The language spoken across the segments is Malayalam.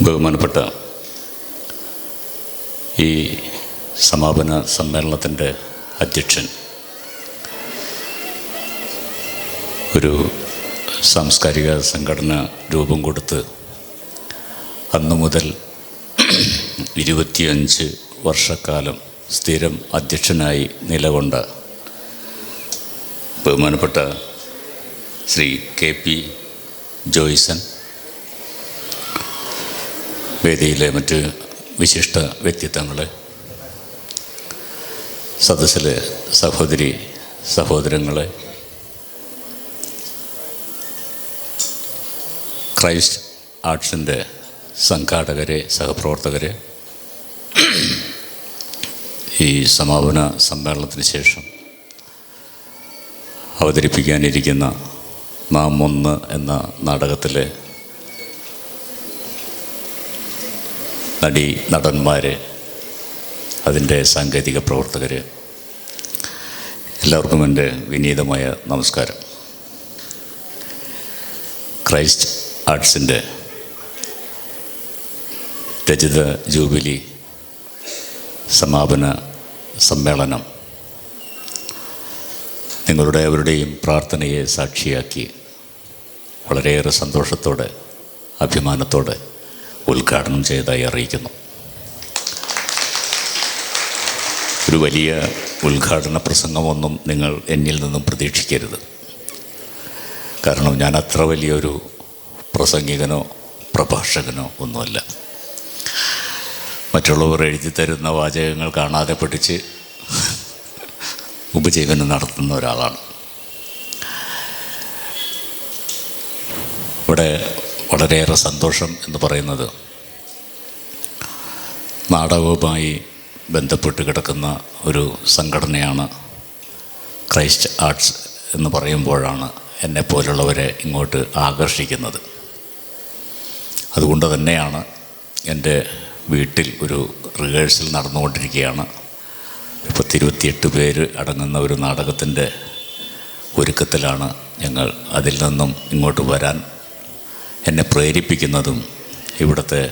ബഹുമാനപ്പെട്ട ഈ സമാപന സമ്മേളനത്തിൻ്റെ അധ്യക്ഷൻ, ഒരു സാംസ്കാരിക സംഘടന രൂപം കൊടുത്ത് അന്നു മുതൽ 25 വർഷക്കാലം സ്ഥിരം അധ്യക്ഷനായി നിലകൊണ്ട ബഹുമാനപ്പെട്ട ശ്രീ KP ജോയ്സൺ, വേദിയിലെ മറ്റ് വിശിഷ്ട വ്യക്തിത്വങ്ങളെ, സദസ്സിലെ സഹോദരി സഹോദരങ്ങളെ, ക്രൈസ്റ്റ് ആർട്സിൻ്റെ സംഘാടകരെ, സഹപ്രവർത്തകരെ, ഈ സമാപന സമ്മേളനത്തിന് ശേഷം അവതരിപ്പിക്കാനിരിക്കുന്ന നാം ഒന്ന് എന്ന നാടകത്തിലെ നടന്മാർ, അതിൻ്റെ സാങ്കേതിക പ്രവർത്തകർ, എല്ലാവർക്കും എൻ്റെ വിനീതമായ നമസ്കാരം. ക്രൈസ്റ്റ് ആർട്സിൻ്റെ രജത ജൂബിലി സമാപന സമ്മേളനം നിങ്ങളുടെ അവരുടെയും പ്രാർത്ഥനയെ സാക്ഷിയാക്കി വളരെയേറെ സന്തോഷത്തോടെ, അഭിമാനത്തോടെ ഉദ്ഘാടനം ചെയ്തതായി അറിയിക്കുന്നു. ഒരു വലിയ ഉദ്ഘാടന പ്രസംഗമൊന്നും നിങ്ങൾ എന്നിൽ നിന്നും പ്രതീക്ഷിക്കരുത്. കാരണം ഞാൻ അത്ര വലിയൊരു പ്രസംഗികനോ പ്രഭാഷകനോ ഒന്നുമല്ല. മറ്റുള്ളവർ എഴുതി തരുന്ന വാചകങ്ങൾ കാണാതെ പഠിച്ച് ഉപജീവനം നടത്തുന്ന ഒരാളാണ്. ഇവിടെ വളരെയേറെ സന്തോഷം എന്ന് പറയുന്നത്, നാടകവുമായി ബന്ധപ്പെട്ട് കിടക്കുന്ന ഒരു സംഘടനയാണ് ക്രൈസ്റ്റ് ആർട്സ് എന്ന് പറയുമ്പോഴാണ് എന്നെപ്പോലുള്ളവരെ ഇങ്ങോട്ട് ആകർഷിക്കുന്നത്. അതുകൊണ്ട് തന്നെയാണ് എൻ്റെ വീട്ടിൽ ഒരു റിഹേഴ്സൽ നടന്നുകൊണ്ടിരിക്കുകയാണ്. 28 പേര് അടങ്ങുന്ന ഒരു നാടകത്തിൻ്റെ ഒരുക്കത്തിലാണ് ഞങ്ങൾ. അതിൽ നിന്നും ഇങ്ങോട്ട് വരാൻ എന്നെ പ്രേരിപ്പിക്കുന്നതും ഇവിടുത്തെ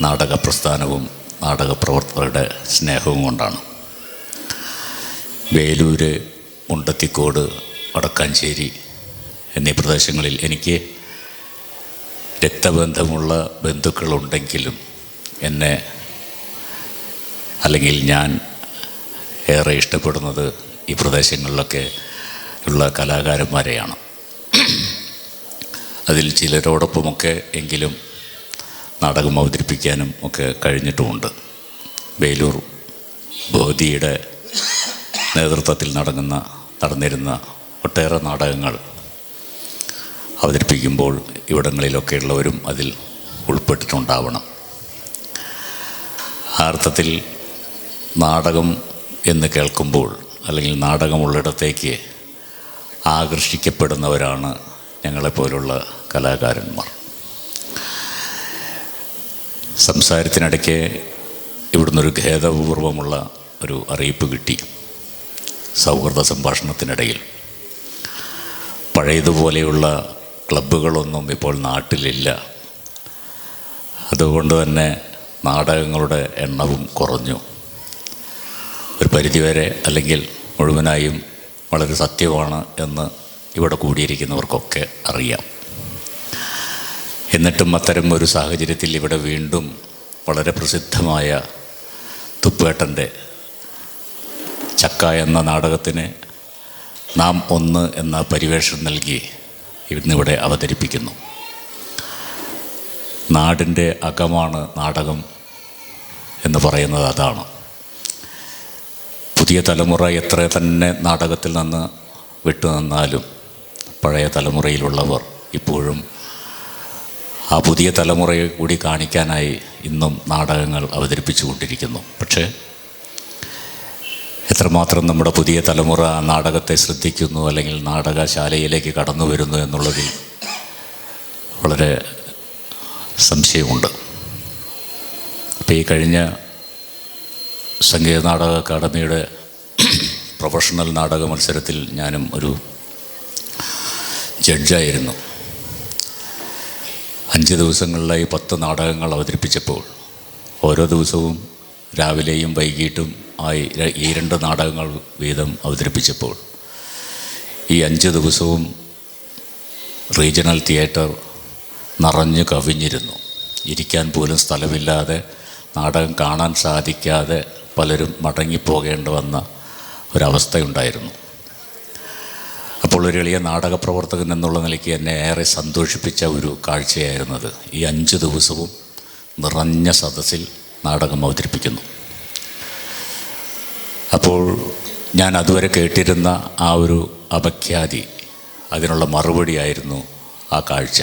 നാടക പ്രസ്ഥാനവും നാടക പ്രവർത്തകരുടെ സ്നേഹവും കൊണ്ടാണ്. വേലൂര്, മുണ്ടത്തിക്കോട്, വടക്കാഞ്ചേരി എന്നീ പ്രദേശങ്ങളിൽ എനിക്ക് രക്തബന്ധമുള്ള ബന്ധുക്കളുണ്ടെങ്കിലും എന്നെ, അല്ലെങ്കിൽ ഞാൻ ഏറെ ഇഷ്ടപ്പെടുന്നത് ഈ പ്രദേശങ്ങളിലൊക്കെ ഉള്ള കലാകാരന്മാരെയാണ്. അതിൽ ചിലരോടൊപ്പമൊക്കെ എങ്കിലും നാടകം അവതരിപ്പിക്കാനും ഒക്കെ കഴിഞ്ഞിട്ടുമുണ്ട്. വേലൂർ ബോധിയുടെ നേതൃത്വത്തിൽ നടന്നിരുന്ന ഒട്ടേറെ നാടകങ്ങൾ അവതരിപ്പിക്കുമ്പോൾ ഇവിടങ്ങളിലൊക്കെയുള്ളവരും അതിൽ ഉൾപ്പെട്ടിട്ടുണ്ടാവണം. ആ അർത്ഥത്തിൽ നാടകം എന്ന് കേൾക്കുമ്പോൾ, അല്ലെങ്കിൽ നാടകമുള്ളിടത്തേക്ക് ആകർഷിക്കപ്പെടുന്നവരാണ് ഞങ്ങളെപ്പോലുള്ള കലാകാരന്മാർ. സംസാരത്തിനിടയ്ക്ക് ഇവിടുന്നൊരു ഖേദപൂർവമുള്ള ഒരു അറിയിപ്പ് കിട്ടി. സൗഹൃദ സംഭാഷണത്തിനിടയിൽ പഴയതുപോലെയുള്ള ക്ലബ്ബുകളൊന്നും ഇപ്പോൾ നാട്ടിലില്ല. അതുകൊണ്ട് തന്നെ നാടകങ്ങളുടെ എണ്ണവും കുറഞ്ഞു. ഒരു പരിധിവരെ, അല്ലെങ്കിൽ മുഴുവനായും വളരെ സത്യമാണ് എന്ന് ഇവിടെ കൂടിയിരിക്കുന്നവർക്കൊക്കെ അറിയാം. എന്നിട്ടും അത്തരം ഒരു സാഹചര്യത്തിൽ ഇവിടെ വീണ്ടും വളരെ പ്രസിദ്ധമായ തുപ്പേട്ടൻ്റെ ചക്ക എന്ന നാടകത്തിന് നാം ഒന്ന് എന്ന പരിവേഷം നൽകി ഇന്നിവിടെ അവതരിപ്പിക്കുന്നു. നാടിൻ്റെ അകമാണ് നാടകം എന്ന് പറയുന്നത് അതാണ്. പുതിയ തലമുറ എത്ര തന്നെ നാടകത്തിൽ നിന്ന് വിട്ടുനിന്നാലും പഴയ തലമുറയിലുള്ളവർ ഇപ്പോഴും ആ പുതിയ തലമുറയെ കൂടി കാണിക്കാനായി ഇന്നും നാടകങ്ങൾ അവതരിപ്പിച്ചു കൊണ്ടിരിക്കുന്നു. പക്ഷേ എത്രമാത്രം നമ്മുടെ പുതിയ തലമുറ നാടകത്തെ ശ്രദ്ധിക്കുന്നു, അല്ലെങ്കിൽ നാടകശാലയിലേക്ക് കടന്നു വരുന്നു എന്നുള്ളതിൽ വളരെ സംശയമുണ്ട്. അപ്പോൾ ഈ കഴിഞ്ഞ സംഗീത നാടക അക്കാദമിയുടെ പ്രൊഫഷണൽ നാടക മത്സരത്തിൽ ഞാനും ഒരു ജഡ്ജായിരുന്നു. 5 ദിവസങ്ങളിലായി 10 നാടകങ്ങൾ അവതരിപ്പിച്ചപ്പോൾ ഓരോ ദിവസവും രാവിലെയും വൈകിട്ടും ആയി ഈ 2 നാടകങ്ങൾ വീതം അവതരിപ്പിച്ചപ്പോൾ ഈ 5 ദിവസവും റീജിയണൽ തിയേറ്റർ നിറഞ്ഞു കവിഞ്ഞിരുന്നു. ഇരിക്കാൻ പോലും സ്ഥലമില്ലാതെ, നാടകം കാണാൻ സാധിക്കാതെ പലരും മടങ്ങിപ്പോകേണ്ടി വന്ന ഒരവസ്ഥയുണ്ടായിരുന്നു. അപ്പോൾ ഒരു എളിയ നാടക പ്രവർത്തകൻ എന്നുള്ള നിലയ്ക്ക് എന്നെ ഏറെ സന്തോഷിപ്പിച്ച ഒരു കാഴ്ചയായിരുന്നത് ഈ 5 ദിവസവും നിറഞ്ഞ സദസ്സിൽ നാടകം അവതരിപ്പിക്കുന്നു. അപ്പോൾ ഞാൻ അതുവരെ കേട്ടിരുന്ന ആ ഒരു അപഖ്യാതി, അതിനുള്ള മറുപടിയായിരുന്നു ആ കാഴ്ച.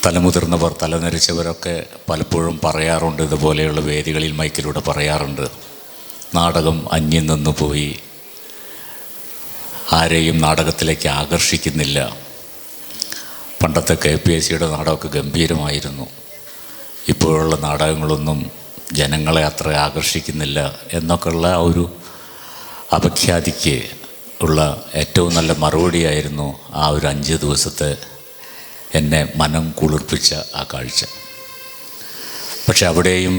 തലമുതിർന്നവർ, തലനരിച്ചവരൊക്കെ പലപ്പോഴും പറയാറുണ്ട്, ഇതുപോലെയുള്ള വേദികളിൽ മൈക്കിലൂടെ പറയാറുണ്ട്, നാടകം അന്യം നിന്ന് പോയി, ആരെയും നാടകത്തിലേക്ക് ആകർഷിക്കുന്നില്ല. പണ്ടത്തെ KPSCയുടെ നാടകമൊക്കെ ഗംഭീരമായിരുന്നു, ഇപ്പോഴുള്ള നാടകങ്ങളൊന്നും ജനങ്ങളെ അത്ര ആകർഷിക്കുന്നില്ല എന്നൊക്കെയുള്ള ആ ഒരു അപഖ്യാതിക്ക് ഉള്ള ഏറ്റവും നല്ല മറുപടിയായിരുന്നു ആ ഒരു 5 ദിവസത്തെ എന്നെ മനം കുളിർപ്പിച്ച ആ കാഴ്ച. പക്ഷെ അവിടെയും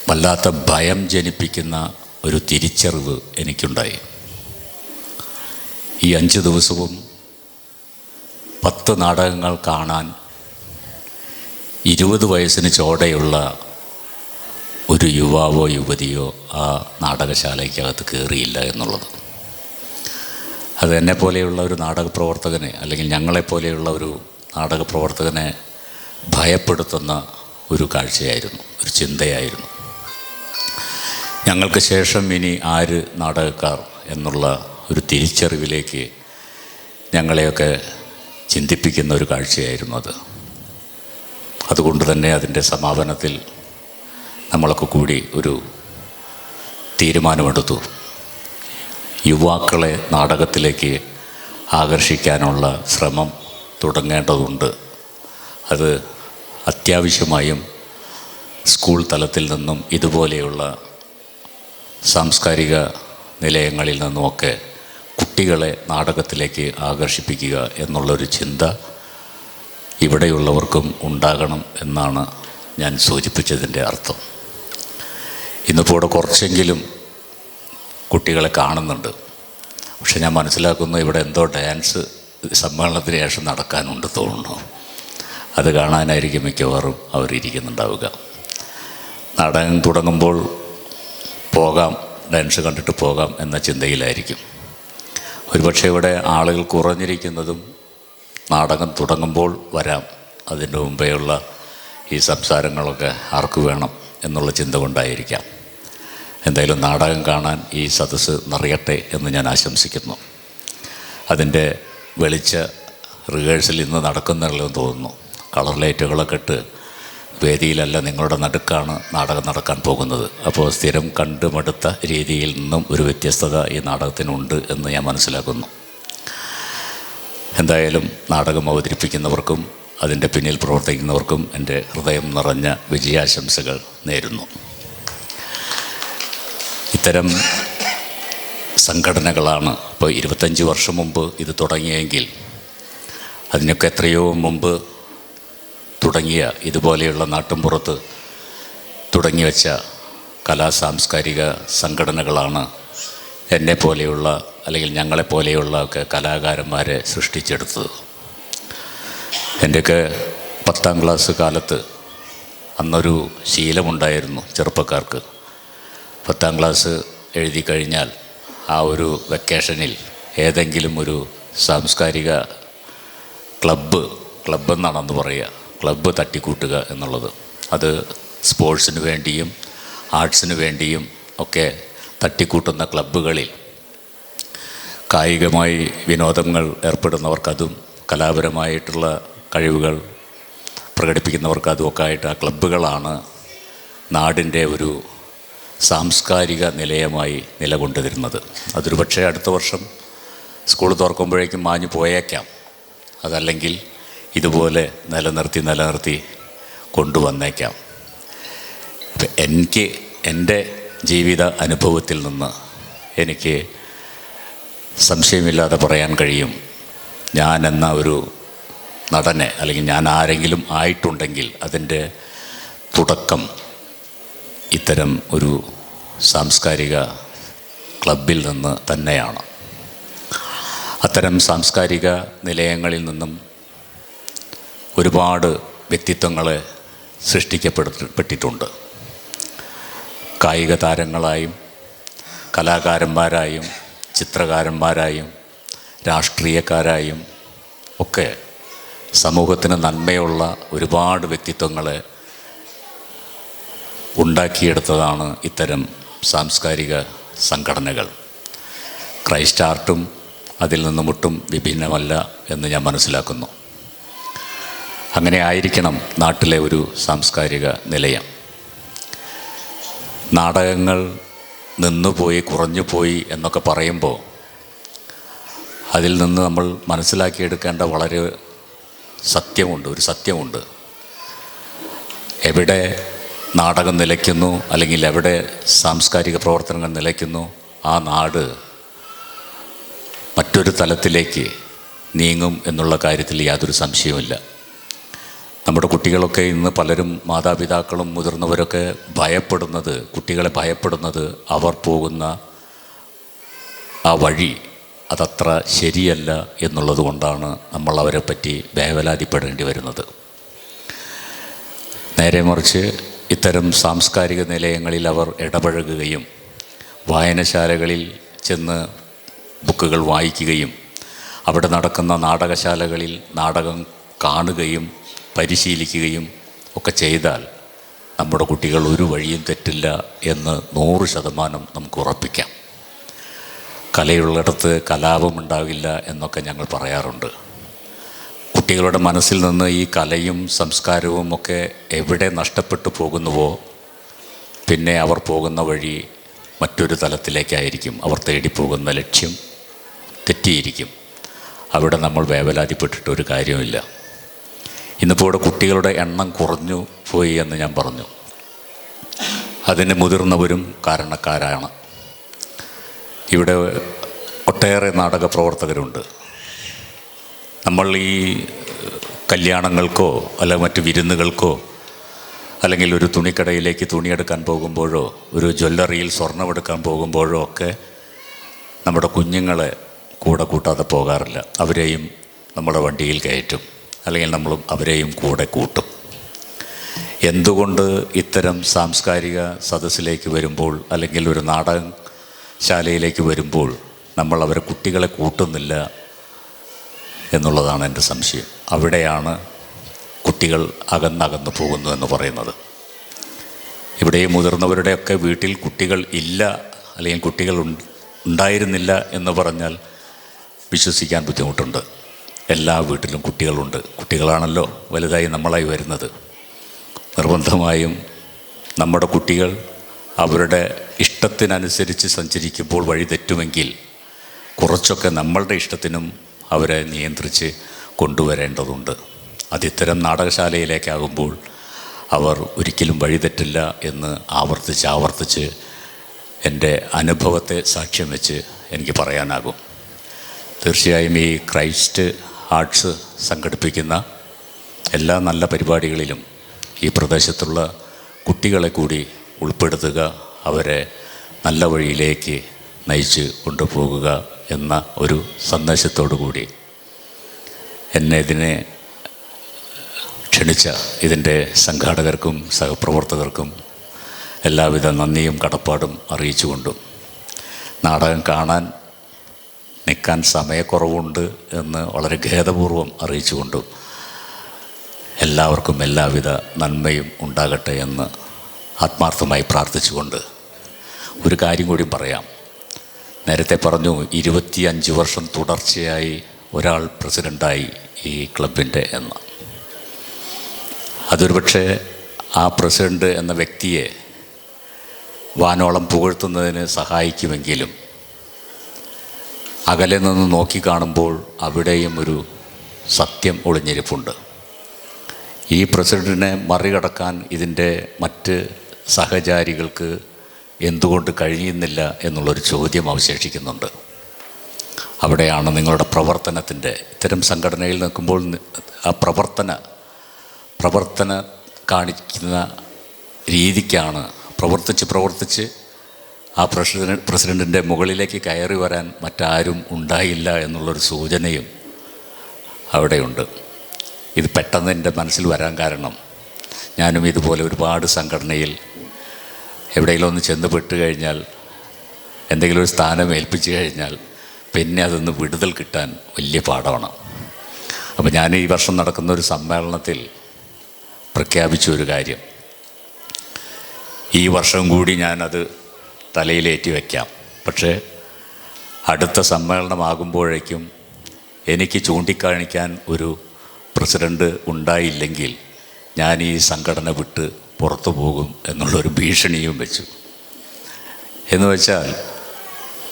വല്ലാത്ത ഭയം ജനിപ്പിക്കുന്ന ഒരു തിരിച്ചറിവ് എനിക്കുണ്ടായി. ഈ 5 ദിവസവും 10 നാടകങ്ങൾ കാണാൻ 20 വയസ്സിന് ചോടെയുള്ള ഒരു യുവാവോ യുവതിയോ ആ നാടകശാലയ്ക്കകത്ത് കയറിയില്ല എന്നുള്ളത്. അത് എന്നെപ്പോലെയുള്ള ഒരു നാടക പ്രവർത്തകനെ, അല്ലെങ്കിൽ ഞങ്ങളെപ്പോലെയുള്ള ഒരു നാടക പ്രവർത്തകനെ ഭയപ്പെടുത്തുന്ന ഒരു കാഴ്ചയായിരുന്നു, ഒരു ചിന്തയായിരുന്നു. ഞങ്ങൾക്ക് ശേഷം ഇനി ആര് നാടകക്കാർ എന്നുള്ള ഒരു തിരിച്ചറിവിലേക്ക് ഞങ്ങളെയൊക്കെ ചിന്തിപ്പിക്കുന്ന ഒരു കാഴ്ചയായിരുന്നു അത്. അതുകൊണ്ട് തന്നെ അതിൻ്റെ സമാപനത്തിൽ നമ്മളൊക്കെ കൂടി ഒരു തീരുമാനമെടുത്തു. യുവാക്കളെ നാടകത്തിലേക്ക് ആകർഷിക്കാനുള്ള ശ്രമം തുടങ്ങേണ്ടതുണ്ട്. അത് അത്യാവശ്യമായും സ്കൂൾ തലത്തിൽ നിന്നും ഇതുപോലെയുള്ള സാംസ്കാരിക നിലയങ്ങളിൽ നിന്നുമൊക്കെ കുട്ടികളെ നാടകത്തിലേക്ക് ആകർഷിപ്പിക്കുക എന്നുള്ളൊരു ചിന്ത ഇവിടെയുള്ളവർക്കും ഉണ്ടാകണം എന്നാണ് ഞാൻ സൂചിപ്പിച്ചതിൻ്റെ അർത്ഥം. ഇന്നിപ്പോൾ ഇവിടെ കുറച്ചെങ്കിലും കുട്ടികളെ കാണുന്നുണ്ട്. പക്ഷെ ഞാൻ മനസ്സിലാക്കുന്നു ഇവിടെ എന്തോ ഡാൻസ് സമ്മേളനത്തിന് ശേഷം നടക്കാനുണ്ട് തോന്നുന്നു. അത് കാണാനായിരിക്കും മിക്കവാറും അവരിയ്ക്കുന്നുണ്ടാവുക. നാടകം തുടങ്ങുമ്പോൾ പോകാം, ഡാൻസ് കണ്ടിട്ട് പോകാം എന്ന ചിന്തയിലായിരിക്കും. ഒരുപക്ഷെ ഇവിടെ ആളുകൾ കുറഞ്ഞിരിക്കുന്നതും നാടകം തുടങ്ങുമ്പോൾ വരാം, അതിൻ്റെ മുമ്പേയുള്ള ഈ സംസാരങ്ങളൊക്കെ ആർക്ക് വേണം എന്നുള്ള ചിന്ത കൊണ്ടായിരിക്കാം. എന്തായാലും നാടകം കാണാൻ ഈ സദസ്സ് നിറയട്ടെ എന്ന് ഞാൻ ആശംസിക്കുന്നു. അതിൻ്റെ വെളിച്ച റിഹേഴ്സൽ ഇന്ന് നടക്കുന്നുള്ളതെന്ന് തോന്നുന്നു. കളർ ലൈറ്റുകളൊക്കെ ഇട്ട് വേദിയിലല്ല, നിങ്ങളുടെ നടുക്കാണ് നാടകം നടക്കാൻ പോകുന്നത്. അപ്പോൾ സ്ഥിരം കണ്ടുമടുത്ത രീതിയിൽ നിന്നും ഒരു വ്യത്യസ്തത ഈ നാടകത്തിനുണ്ട് എന്ന് ഞാൻ മനസ്സിലാക്കുന്നു. എന്തായാലും നാടകം അവതരിപ്പിക്കുന്നവർക്കും അതിൻ്റെ പിന്നിൽ പ്രവർത്തിക്കുന്നവർക്കും എൻ്റെ ഹൃദയം നിറഞ്ഞ വിജയാശംസകൾ നേരുന്നു. ഇത്തരം സംഘടനകളാണ് ഇപ്പോൾ 25 വർഷം മുമ്പ് ഇത് തുടങ്ങിയെങ്കിൽ അതിനൊക്കെ എത്രയോ മുമ്പ് തുടങ്ങിയ ഇതുപോലെയുള്ള നാട്ടിൻപുറത്ത് തുടങ്ങി വച്ച കലാസാംസ്കാരിക സംഘടനകളാണ് എന്നെപ്പോലെയുള്ള അല്ലെങ്കിൽ ഞങ്ങളെപ്പോലെയുള്ള ഒക്കെ കലാകാരന്മാരെ സൃഷ്ടിച്ചെടുത്തത്. എൻ്റെയൊക്കെ 10ാം ക്ലാസ് കാലത്ത് അന്നൊരു ശീലമുണ്ടായിരുന്നു ചെറുപ്പക്കാർക്ക്. 10ാം ക്ലാസ് എഴുതി കഴിഞ്ഞാൽ ആ ഒരു വെക്കേഷനിൽ ഏതെങ്കിലും ഒരു സാംസ്കാരിക ക്ലബ്ബ് എന്നാണെന്ന് പറയുക, ക്ലബ്ബ് തട്ടിക്കൂട്ടുക എന്നുള്ളത്. അത് സ്പോർട്സിന് വേണ്ടിയും ആർട്സിന് വേണ്ടിയും ഒക്കെ തട്ടിക്കൂട്ടുന്ന ക്ലബ്ബുകളിൽ കായികമായി വിനോദങ്ങൾ ഏർപ്പെടുന്നവർക്കതും കലാപരമായിട്ടുള്ള കഴിവുകൾ പ്രകടിപ്പിക്കുന്നവർക്കതുമൊക്കെ ആയിട്ട് ആ ക്ലബ്ബുകളാണ് നാടിൻ്റെ ഒരു സാംസ്കാരിക നിലയമായി നിലകൊണ്ടിരുന്നത്. അതൊരു പക്ഷേ അടുത്ത വർഷം സ്കൂൾ തുറക്കുമ്പോഴേക്കും മാഞ്ഞു പോയേക്കാം. അതല്ലെങ്കിൽ ഇതുപോലെ നിലനിർത്തി കൊണ്ടുവന്നേക്കാം. എനിക്ക് എൻ്റെ ജീവിത അനുഭവത്തിൽ നിന്ന് എനിക്ക് സംശയമില്ലാതെ പറയാൻ കഴിയും, ഞാൻ എന്ന ഒരു നടനെ അല്ലെങ്കിൽ ഞാൻ ആരെങ്കിലും ആയിട്ടുണ്ടെങ്കിൽ അതിൻ്റെ തുടക്കം ഇത്തരം ഒരു സാംസ്കാരിക ക്ലബിൽ നിന്ന് തന്നെയാണ്. അത്തരം സാംസ്കാരിക നിലയങ്ങളിൽ നിന്നും ഒരുപാട് വ്യക്തിത്വങ്ങളെ സൃഷ്ടിക്കപ്പെട്ടിട്ടുണ്ട്. കായിക താരങ്ങളായും കലാകാരന്മാരായും ചിത്രകാരന്മാരായും രാഷ്ട്രീയക്കാരായും ഒക്കെ സമൂഹത്തിന് നന്മയുള്ള ഒരുപാട് വ്യക്തിത്വങ്ങളെ ഉണ്ടാക്കിയെടുത്തതാണ് ഇത്തരം സാംസ്കാരിക സംഘടനകൾ. ക്രൈസ്റ്റ് ആർട്ടും അതിൽ നിന്നും ഒട്ടും വിഭിന്നമല്ല എന്ന് ഞാൻ മനസ്സിലാക്കുന്നു. അങ്ങനെ ആയിരിക്കണം നാട്ടിലെ ഒരു സാംസ്കാരിക നിലയം. നാടകങ്ങൾ നിന്നുപോയി കുറഞ്ഞുപോയി എന്നൊക്കെ പറയുമ്പോൾ അതിൽ നിന്ന് നമ്മൾ മനസ്സിലാക്കിയെടുക്കേണ്ട വളരെ ഒരു സത്യമുണ്ട്. എവിടെ നാടകം നിലയ്ക്കുന്നു അല്ലെങ്കിൽ എവിടെ സാംസ്കാരിക പ്രവർത്തനങ്ങൾ നിലയ്ക്കുന്നു ആ നാട് മറ്റൊരു തലത്തിലേക്ക് നീങ്ങും എന്നുള്ള കാര്യത്തിൽ യാതൊരു സംശയവുമില്ല. നമ്മുടെ കുട്ടികളൊക്കെ ഇന്ന് പലരും മാതാപിതാക്കളും മുതിർന്നവരൊക്കെ കുട്ടികളെ ഭയപ്പെടുന്നത് അവർ പോകുന്ന ആ വഴി അതത്ര ശരിയല്ല എന്നുള്ളത് കൊണ്ടാണ് നമ്മൾ അവരെ പറ്റി വേവലാതിപ്പെടേണ്ടി വരുന്നത്. നേരെ മറിച്ച് ഇത്തരം സാംസ്കാരിക നിലയങ്ങളിൽ അവർ ഇടപഴകുകയും വായനശാലകളിൽ ചെന്ന് ബുക്കുകൾ വായിക്കുകയും അവിടെ നടക്കുന്ന നാടകശാലകളിൽ നാടകം കാണുകയും പരിശീലിക്കുകയും ഒക്കെ ചെയ്താൽ നമ്മുടെ കുട്ടികൾ ഒരു വഴിയും തെറ്റില്ല എന്ന് 100% നമുക്ക് ഉറപ്പിക്കാം. കലയുള്ളിടത്ത് കലാപമുണ്ടാകില്ല എന്നൊക്കെ ഞങ്ങൾ പറയാറുണ്ട്. കുട്ടികളുടെ മനസ്സിൽ നിന്ന് ഈ കലയും സംസ്കാരവും ഒക്കെ എവിടെ നഷ്ടപ്പെട്ടു പോകുന്നുവോ പിന്നെ അവർ പോകുന്ന വഴി മറ്റൊരു തലത്തിലേക്കായിരിക്കും. അവർ തേടിപ്പോകുന്ന ലക്ഷ്യം തെറ്റിയിരിക്കും. അവിടെ നമ്മൾ വേവലാതിപ്പെട്ടിട്ട് ഒരു കാര്യമില്ല. ഇന്നിപ്പോൾ ഇവിടെ കുട്ടികളുടെ എണ്ണം കുറഞ്ഞു പോയി എന്ന് ഞാൻ പറഞ്ഞു. അതിന് മുതിർന്നവരും കാരണക്കാരാണ്. ഇവിടെ ഒട്ടേറെ നാടക പ്രവർത്തകരുണ്ട്. നമ്മൾ ഈ കല്യാണങ്ങൾക്കോ അല്ലെങ്കിൽ മറ്റ് വിരുന്നുകൾക്കോ അല്ലെങ്കിൽ ഒരു തുണിക്കടയിലേക്ക് തുണിയെടുക്കാൻ പോകുമ്പോഴോ ഒരു ജ്വല്ലറിയിൽ സ്വർണ്ണമെടുക്കാൻ പോകുമ്പോഴോ ഒക്കെ നമ്മുടെ കുഞ്ഞുങ്ങളെ കൂടെ കൂട്ടാതെ പോകാറില്ല. അവരെയും നമ്മുടെ വണ്ടിയിൽ കയറ്റും, അല്ലെങ്കിൽ നമ്മളും അവരെയും കൂടെ കൂട്ടും. എന്തുകൊണ്ട് ഇത്തരം സാംസ്കാരിക സദസ്സിലേക്ക് വരുമ്പോൾ അല്ലെങ്കിൽ ഒരു നാടകശാലയിലേക്ക് വരുമ്പോൾ നമ്മൾ അവരെ കുട്ടികളെ കൂട്ടുന്നില്ല എന്നുള്ളതാണ് എൻ്റെ സംശയം. അവിടെയാണ് കുട്ടികൾ അകന്നകന്ന് പോകുന്നു എന്ന് പറയുന്നത്. ഇവിടെ മുതിർന്നവരുടെയൊക്കെ വീട്ടിൽ കുട്ടികൾ ഇല്ല അല്ലെങ്കിൽ കുട്ടികൾ ഉണ്ടായിരുന്നില്ല എന്ന് പറഞ്ഞാൽ വിശ്വസിക്കാൻ ബുദ്ധിമുട്ടുണ്ട്. എല്ലാ വീട്ടിലും കുട്ടികളുണ്ട്. കുട്ടികളാണല്ലോ വലുതായി നമ്മളായി വരുന്നത്. നിർബന്ധമായും നമ്മുടെ കുട്ടികൾ അവരുടെ ഇഷ്ടത്തിനനുസരിച്ച് സഞ്ചരിക്കുമ്പോൾ വഴി തെറ്റുമെങ്കിൽ കുറച്ചൊക്കെ നമ്മളുടെ ഇഷ്ടത്തിനും അവരെ നിയന്ത്രിച്ച് കൊണ്ടുവരേണ്ടതുണ്ട്. അതിത്തരം നാടകശാലയിലേക്കാകുമ്പോൾ അവർ ഒരിക്കലും വഴിതെറ്റില്ല എന്ന് ആവർത്തിച്ച് എൻ്റെ അനുഭവത്തെ സാക്ഷ്യം വെച്ച് എനിക്ക് പറയാനാകും. തീർച്ചയായും ഈ ക്രൈസ്റ്റ് ആർട്സ് സംഘടിപ്പിക്കുന്ന എല്ലാ നല്ല പരിപാടികളിലും ഈ പ്രദേശത്തുള്ള കുട്ടികളെ കൂടി ഉൾപ്പെടുത്തുക, അവരെ നല്ല വഴിയിലേക്ക് നയിച്ച് കൊണ്ടുപോകുക എന്ന ഒരു സന്ദേശത്തോടു കൂടി എന്നെ ഇതിനെ ക്ഷണിച്ച ഇതിൻ്റെ സംഘാടകർക്കും സഹപ്രവർത്തകർക്കും എല്ലാവിധ നന്ദിയും കടപ്പാടും അറിയിച്ചുകൊണ്ടും നാടകം കാണാൻ നിൽക്കാൻ സമയക്കുറവുണ്ട് എന്ന് വളരെ ഖേദപൂർവ്വം അറിയിച്ചുകൊണ്ടും എല്ലാവർക്കും എല്ലാവിധ നന്മയും ഉണ്ടാകട്ടെ എന്ന് ആത്മാർത്ഥമായി പ്രാർത്ഥിച്ചുകൊണ്ട് ഒരു കാര്യം കൂടി പറയാം. നേരത്തെ പറഞ്ഞു 25 വർഷം തുടർച്ചയായി ഒരാൾ പ്രസിഡൻ്റായി ഈ ക്ലബിൻ്റെ എന്ന്. അതൊരു പക്ഷേ ആ പ്രസിഡൻ്റ് എന്ന വ്യക്തിയെ വാനോളം പുകഴ്ത്തുന്നതിന് സഹായിക്കുമെങ്കിലും അകലെ നിന്ന് നോക്കിക്കാണുമ്പോൾ അവിടെയും ഒരു സത്യം ഒളിഞ്ഞിരിപ്പുണ്ട്. ഈ പ്രസിഡൻറ്റിനെ മറികടക്കാൻ ഇതിൻ്റെ മറ്റ് സഹചാരികൾക്ക് എന്തുകൊണ്ട് കഴിയുന്നില്ല എന്നുള്ളൊരു ചോദ്യം അവശേഷിക്കുന്നുണ്ട്. അവിടെയാണ് നിങ്ങളുടെ പ്രവർത്തനത്തിൻ്റെ, ഇത്തരം സംഘടനയിൽ നിൽക്കുമ്പോൾ ആ പ്രവർത്തന കാണിക്കുന്ന രീതിക്കാണ് പ്രവർത്തിച്ച് ആ പ്രസിഡൻറ്റിൻ്റെ മുകളിലേക്ക് കയറി വരാൻ മറ്റാരും ഉണ്ടായില്ല എന്നുള്ളൊരു സൂചനയും അവിടെയുണ്ട്. ഇത് പെട്ടെന്ന് എൻ്റെ മനസ്സിൽ വരാൻ കാരണം, ഞാനും ഇതുപോലെ ഒരുപാട് സംഘടനയിൽ എവിടെയെങ്കിലും ഒന്ന് ചെന്ന് പെട്ട് കഴിഞ്ഞാൽ, എന്തെങ്കിലും ഒരു സ്ഥാനം ഏൽപ്പിച്ചു കഴിഞ്ഞാൽ പിന്നെ അതൊന്ന് വിടുതൽ കിട്ടാൻ വലിയ പാഠമാണ്. അപ്പോൾ ഞാൻ ഈ വർഷം നടക്കുന്ന ഒരു സമ്മേളനത്തിൽ പ്രഖ്യാപിച്ച ഒരു കാര്യം, ഈ വർഷം കൂടി ഞാനത് തലയിലേറ്റി വയ്ക്കാം. പക്ഷേ അടുത്ത സമ്മേളനമാകുമ്പോഴേക്കും എനിക്ക് ചൂണ്ടിക്കാണിക്കാൻ ഒരു പ്രസിഡൻ്റ് ഉണ്ടായില്ലെങ്കിൽ ഞാൻ ഈ സംഘടന വിട്ട് പുറത്തു പോകും എന്നുള്ളൊരു ഭീഷണിയും വെച്ചു. എന്ന് വെച്ചാൽ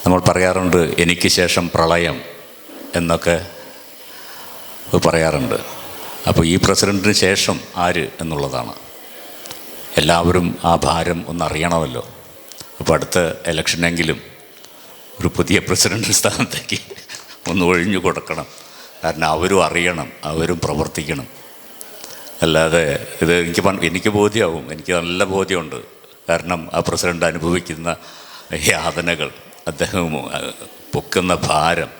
നമ്മൾ പറയാറുണ്ട്, എനിക്ക് ശേഷം പ്രളയം എന്നൊക്കെ പറയാറുണ്ട്. അപ്പോൾ ഈ പ്രസിഡൻറ്റിന് ശേഷം ആര് എന്നുള്ളതാണ്. എല്ലാവരും ആ ഭാരം ഒന്നറിയണമല്ലോ. അപ്പോൾ അടുത്ത ഇലക്ഷനെങ്കിലും ഒരു പുതിയ പ്രസിഡൻ്റ് സ്ഥാനത്തേക്ക് ഒന്ന് ഒഴിഞ്ഞു കൊടുക്കണം. കാരണം അവരും അറിയണം, അവരും പ്രവർത്തിക്കണം. അല്ലാതെ ഇത് എനിക്ക് ബോധ്യമാവും, എനിക്ക് നല്ല ബോധ്യമുണ്ട്. കാരണം ആ പ്രസിഡൻ്റ് അനുഭവിക്കുന്ന യാതനകൾ, അദ്ദേഹം പൊക്കുന്ന ഭാരം,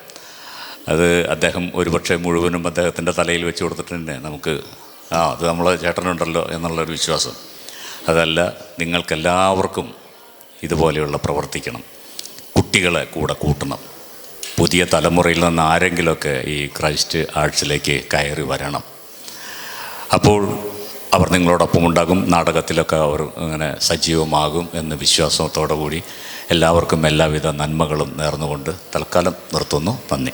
അത് അദ്ദേഹം ഒരുപക്ഷെ മുഴുവനും അദ്ദേഹത്തിൻ്റെ തലയിൽ വെച്ച് കൊടുത്തിട്ട് തന്നെ നമുക്ക് അത് നമ്മളെ ചേട്ടനുണ്ടല്ലോ എന്നുള്ളൊരു വിശ്വാസം. അതല്ല, നിങ്ങൾക്കെല്ലാവർക്കും ഇതുപോലെയുള്ള പ്രവർത്തിക്കണം. കുട്ടികളെ കൂടെ കൂട്ടണം. പുതിയ തലമുറയിൽ നിന്ന് ആരെങ്കിലുമൊക്കെ ഈ ക്രൈസ്റ്റ് ആർട്സിലേക്ക് കയറി വരണം. അപ്പോൾ അവർ നിങ്ങളോടൊപ്പം ഉണ്ടാകും. നാടകത്തിലൊക്കെ അവർ അങ്ങനെ സജീവമാകും എന്ന വിശ്വാസത്തോടു കൂടി എല്ലാവർക്കും എല്ലാവിധ നന്മകളും നേർന്നുകൊണ്ട് തൽക്കാലം നിർത്തുന്നു. നന്ദി.